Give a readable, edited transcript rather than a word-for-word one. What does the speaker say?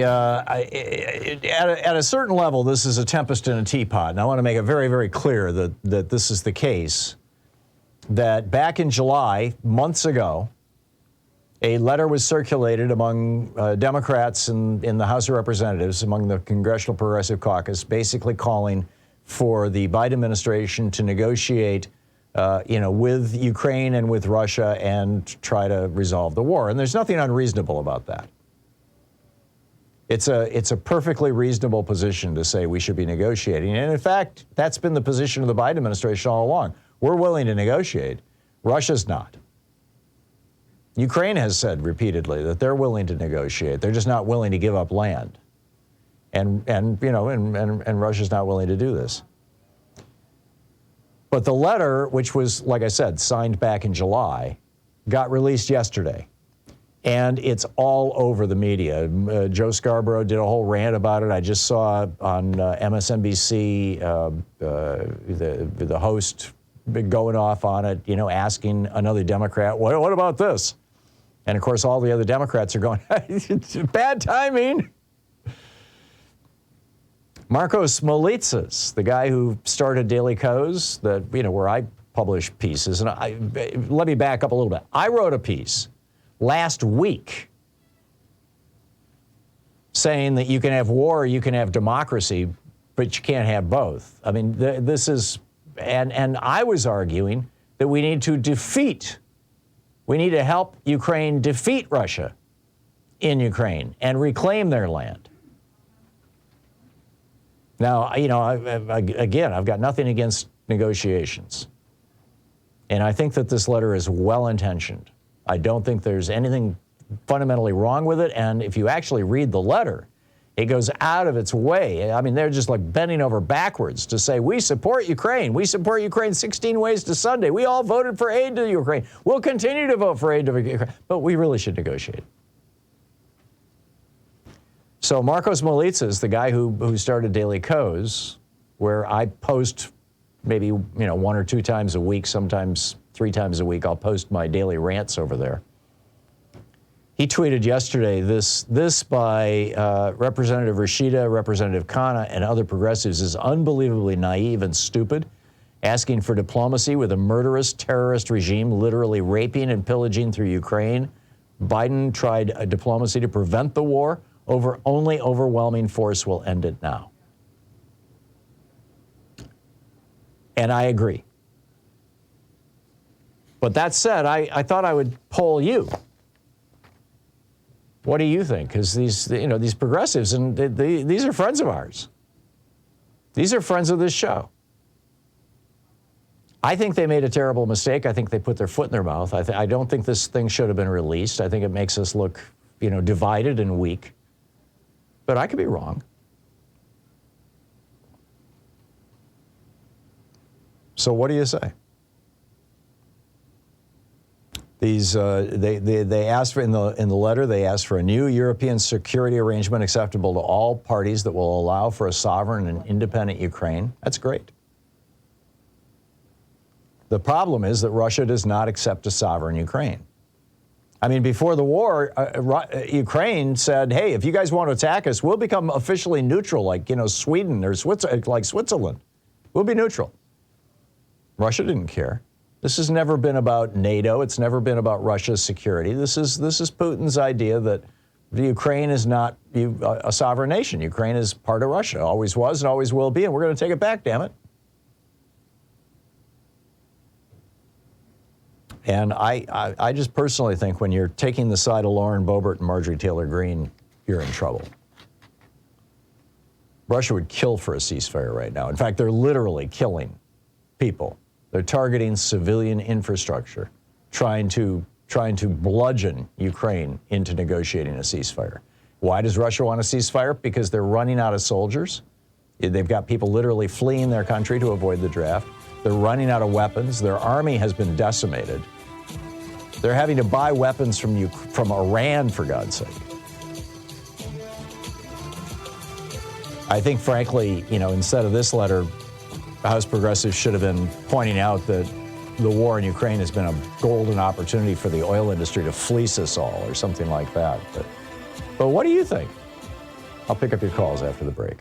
At a certain level, this is a tempest in a teapot. And I want to make it very, very clear that this is the case, that back in July, months ago, a letter was circulated among Democrats in the House of Representatives, among the Congressional Progressive Caucus, basically calling for the Biden administration to negotiate with Ukraine and with Russia and try to resolve the war. And there's nothing unreasonable about that. It's a perfectly reasonable position to say we should be negotiating. And in fact, that's been the position of the Biden administration all along. We're willing to negotiate. Russia's not. Ukraine has said repeatedly that they're willing to negotiate. They're just not willing to give up land. And Russia's not willing to do this. But the letter, which was, like I said, signed back in July, got released yesterday. And it's all over the media. Joe Scarborough did a whole rant about it. I just saw on MSNBC the host going off on it, asking another Democrat, what about this? And, of course, all the other Democrats are going, bad timing. Marcos Smolitsas, the guy who started Daily Kos, where I publish pieces. And let me back up a little bit. I wrote a piece last week saying that you can have war or you can have democracy, but you can't have both. I mean, this is, and I was arguing that we need to help Ukraine defeat Russia in Ukraine and reclaim their land. Now, I've got nothing against negotiations. And I think that this letter is well-intentioned. I don't think there's anything fundamentally wrong with it. And if you actually read the letter, it goes out of its way. I mean, they're just like bending over backwards to say, we support Ukraine. We support Ukraine 16 ways to Sunday. We all voted for aid to Ukraine. We'll continue to vote for aid to Ukraine. But we really should negotiate. So Marcos Smolitsas, the guy who started Daily Kos, where I post maybe 1 or 2 times a week, sometimes 3 times a week, I'll post my daily rants over there. He tweeted yesterday this by Representative Rashida, Representative Khanna, and other progressives is unbelievably naive and stupid, asking for diplomacy with a murderous terrorist regime literally raping and pillaging through Ukraine. Biden tried diplomacy to prevent the war. Only overwhelming force will end it now. And I agree. But that said, I thought I would poll you. What do you think? Because these progressives, and these are friends of ours. These are friends of this show. I think they made a terrible mistake. I think they put their foot in their mouth. I don't think this thing should have been released. I think it makes us look, divided and weak. But I could be wrong. So what do you say? These they asked for in the letter. They asked for a new European security arrangement acceptable to all parties that will allow for a sovereign and independent Ukraine. That's great. The problem is that Russia does not accept a sovereign Ukraine. I mean, before the war, Ukraine said, "Hey, if you guys want to attack us, we'll become officially neutral, like Sweden or Switzerland. We'll be neutral." Russia didn't care. This has never been about NATO. It's never been about Russia's security. This is Putin's idea that the Ukraine is not a sovereign nation. Ukraine is part of Russia, always was and always will be, and we're going to take it back, damn it. And I just personally think when you're taking the side of Lauren Boebert and Marjorie Taylor Greene, you're in trouble. Russia would kill for a ceasefire right now. In fact, they're literally killing people. They're targeting civilian infrastructure, trying to bludgeon Ukraine into negotiating a ceasefire. Why does Russia want a ceasefire? Because they're running out of soldiers. They've got people literally fleeing their country to avoid the draft. They're running out of weapons. Their army has been decimated. They're having to buy weapons from Iran, for God's sake. I think, frankly, instead of this letter, House progressives should have been pointing out that the war in Ukraine has been a golden opportunity for the oil industry to fleece us all or something like that. But what do you think? I'll pick up your calls after the break.